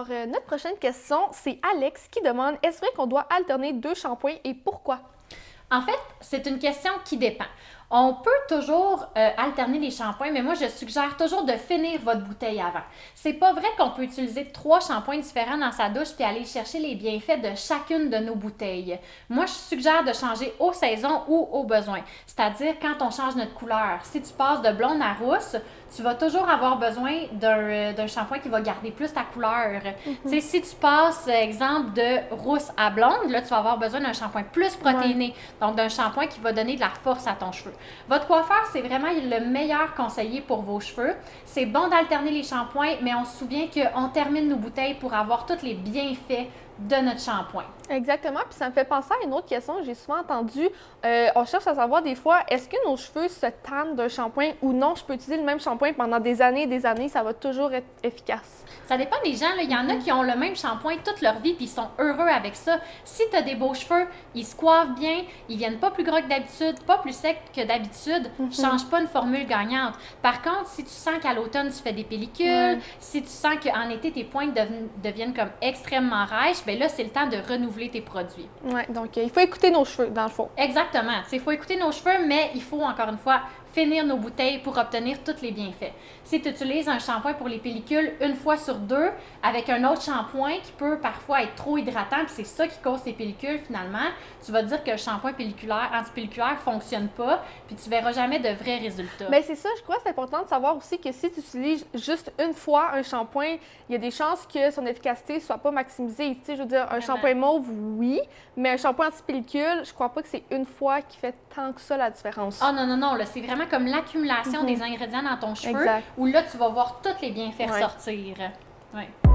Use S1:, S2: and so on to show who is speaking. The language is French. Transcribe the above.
S1: Notre prochaine question, c'est Alex qui demande « Est-ce vrai qu'on doit alterner 2 shampoings et pourquoi? »
S2: En fait, c'est une question qui dépend. On peut toujours alterner les shampoings, mais moi, je suggère toujours de finir votre bouteille avant. C'est pas vrai qu'on peut utiliser 3 shampoings différents dans sa douche puis aller chercher les bienfaits de chacune de nos bouteilles. Moi, je suggère de changer aux saisons ou aux besoins. C'est-à-dire quand on change notre couleur. Si tu passes de blonde à rousse, tu vas toujours avoir besoin d'un shampoing qui va garder plus ta couleur. Tu sais, si tu passes, exemple, de rousse à blonde, là, tu vas avoir besoin d'un shampoing plus protéiné. Donc, d'un shampoing qui va donner de la force à ton cheveu. Votre coiffeur, c'est vraiment le meilleur conseiller pour vos cheveux. C'est bon d'alterner les shampoings, mais on se souvient qu'on termine nos bouteilles pour avoir tous les bienfaits de notre shampoing.
S1: Exactement, puis ça me fait penser à une autre question que j'ai souvent entendue. On cherche à savoir des fois, est-ce que nos cheveux se tannent d'un shampoing ou non? Je peux utiliser le même shampoing pendant des années, ça va toujours être efficace.
S2: Ça dépend des gens. Là. Il y en a qui ont le même shampoing toute leur vie puis ils sont heureux avec ça. Si tu as des beaux cheveux, ils se coiffent bien, ils viennent pas plus gras que d'habitude, pas plus secs que d'habitude, change pas une formule gagnante. Par contre, si tu sens qu'à l'automne, tu fais des pellicules, si tu sens qu'en été, tes pointes deviennent comme extrêmement rêches, bien là, c'est le temps de renouveler tes produits.
S1: Oui, donc il faut écouter nos cheveux, dans le fond.
S2: Exactement. Il faut écouter nos cheveux, mais il faut, encore une fois, finir nos bouteilles pour obtenir tous les bienfaits. Si tu utilises un shampoing pour les pellicules une fois sur 2 avec un autre shampoing qui peut parfois être trop hydratant, puis c'est ça qui cause tes pellicules finalement, tu vas te dire que le shampoing antipelliculaire ne fonctionne pas, puis tu verras jamais de vrais résultats.
S1: Bien, c'est ça, je crois que c'est important de savoir aussi que si tu utilises juste une fois un shampoing, il y a des chances que son efficacité ne soit pas maximisée. Tu sais, je veux dire, un shampoing mauve, oui, mais un shampoing antipellicule, je crois pas que c'est une fois qui fait tant que ça la différence.
S2: Ah non, là, c'est vraiment comme l'accumulation des ingrédients dans ton cheveu, où là, tu vas voir tous les bienfaits ressortir. Ouais.